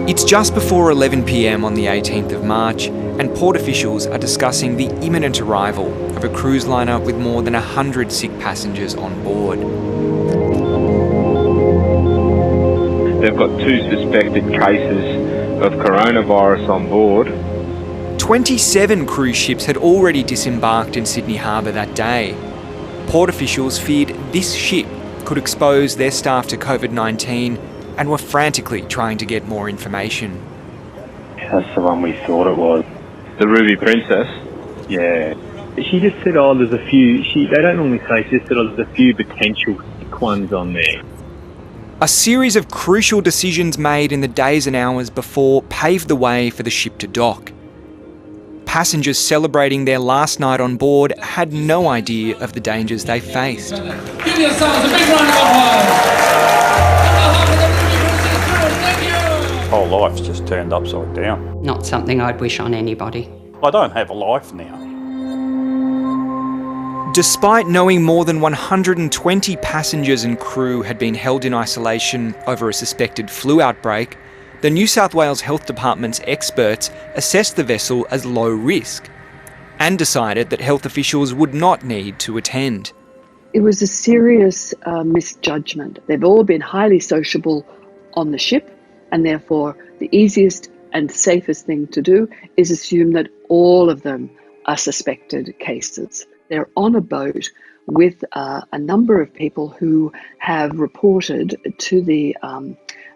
It's just before 11 p.m. on the 18th of March, and port officials are discussing the imminent arrival of a cruise liner with more than 100 sick passengers on board. They've got 2 suspected cases of coronavirus on board. 27 cruise ships had already disembarked in Sydney Harbour that day. Port officials feared this ship could expose their staff to COVID-19 and were frantically trying to get more information. That's the one we thought it was. The Ruby Princess? Yeah. She just said, there's a few, they don't normally say, she just said, there's a few potential sick ones on there. A series of crucial decisions made in the days and hours before paved the way for the ship to dock. Passengers celebrating their last night on board had no idea of the dangers they faced. Give yourselves a big round of applause. Whole life's just turned upside down. Not something I'd wish on anybody. I don't have a life now. Despite knowing more than 120 passengers and crew had been held in isolation over a suspected flu outbreak, the New South Wales Health Department's experts assessed the vessel as low risk and decided that health officials would not need to attend. It was a serious misjudgment. They've all been highly sociable on the ship, and therefore the easiest and safest thing to do is assume that all of them are suspected cases. They're on a boat with a number of people who have reported to the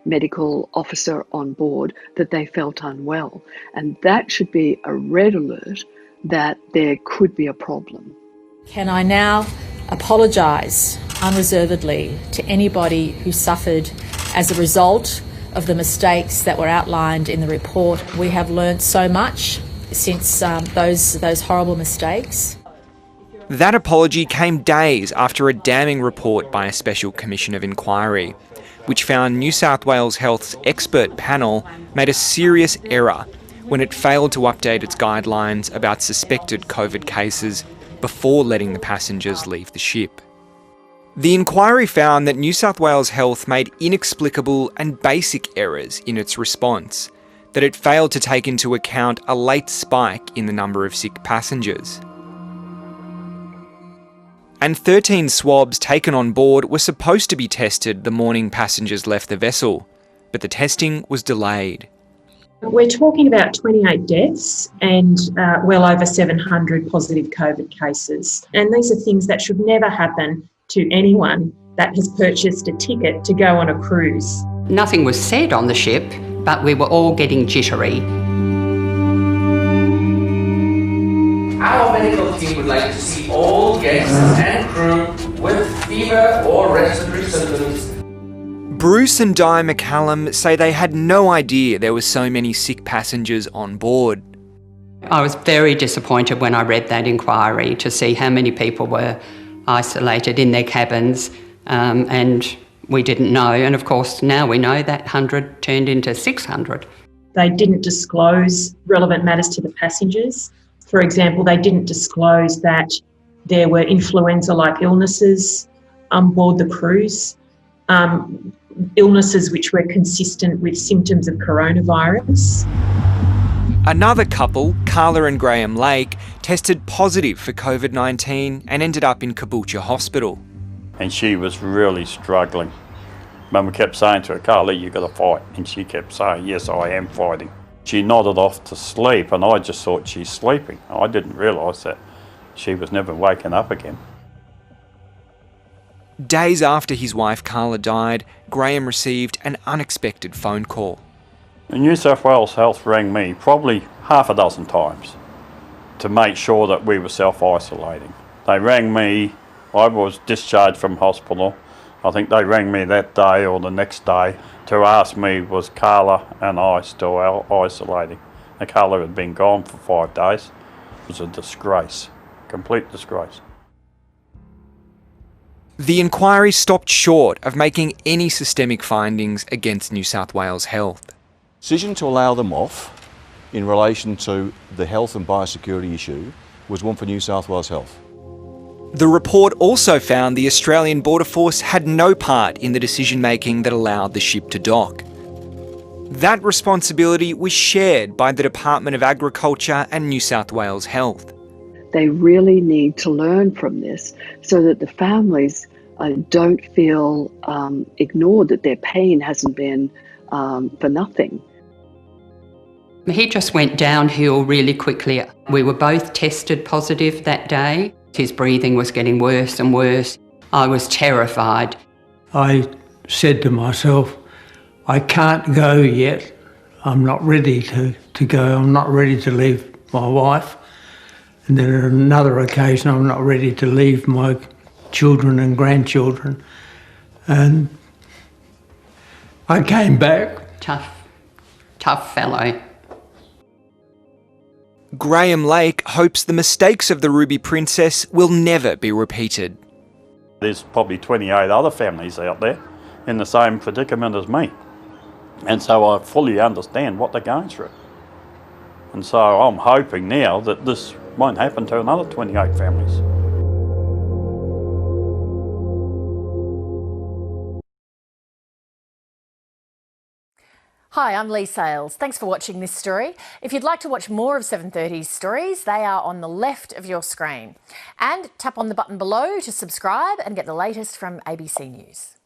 medical officer on board that they felt unwell. And that should be a red alert that there could be a problem. Can I now apologise unreservedly to anybody who suffered as a result of the mistakes that were outlined in the report? We have learnt so much since those horrible mistakes. That apology came days after a damning report by a Special Commission of Inquiry, which found New South Wales Health's expert panel made a serious error when it failed to update its guidelines about suspected COVID cases before letting the passengers leave the ship. The inquiry found that New South Wales Health made inexplicable and basic errors in its response, that it failed to take into account a late spike in the number of sick passengers. And 13 swabs taken on board were supposed to be tested the morning passengers left the vessel, but the testing was delayed. We're talking about 28 deaths and well over 700 positive COVID cases. And these are things that should never happen to anyone that has purchased a ticket to go on a cruise. Nothing was said on the ship, but we were all getting jittery. Our medical team would like to see all guests and crew with fever or respiratory symptoms. Bruce and Di McCallum say they had no idea there were so many sick passengers on board. I was very disappointed when I read that inquiry to see how many people were isolated in their cabins, and we didn't know. And of course, now we know that 100 turned into 600. They didn't disclose relevant matters to the passengers. For example, they didn't disclose that there were influenza-like illnesses on board the cruise, illnesses which were consistent with symptoms of coronavirus. Another couple, Carla and Graham Lake, tested positive for COVID-19 and ended up in Caboolture Hospital. And she was really struggling. Mum kept saying to her, Carla, you've got to fight. And she kept saying, yes, I am fighting. She nodded off to sleep, and I just thought she's sleeping. I didn't realise that she was never waking up again. Days after his wife Carla died, Graham received an unexpected phone call. The New South Wales Health rang me probably half a dozen times to make sure that we were self-isolating. They rang me, I was discharged from hospital. I think they rang me that day or the next day to ask me was Carla and I still isolating. And Carla had been gone for 5 days. It was a disgrace, complete disgrace. The inquiry stopped short of making any systemic findings against New South Wales Health. Decision to allow them off in relation to the health and biosecurity issue was one for New South Wales Health. The report also found the Australian Border Force had no part in the decision-making that allowed the ship to dock. That responsibility was shared by the Department of Agriculture and New South Wales Health. They really need to learn from this so that the families don't feel ignored, that their pain hasn't been for nothing. He just went downhill really quickly. We were both tested positive that day. His breathing was getting worse and worse. I was terrified. I said to myself, I can't go yet. I'm not ready to go. I'm not ready to leave my wife. And then on another occasion, I'm not ready to leave my children and grandchildren. And I came back. Tough fellow. Graham Lake hopes the mistakes of the Ruby Princess will never be repeated. There's probably 28 other families out there in the same predicament as me. And so I fully understand what they're going through. And so I'm hoping now that this won't happen to another 28 families. Hi, I'm Lee Sales. Thanks for watching this story. If you'd like to watch more of 730's stories, they are on the left of your screen. And tap on the button below to subscribe and get the latest from ABC News.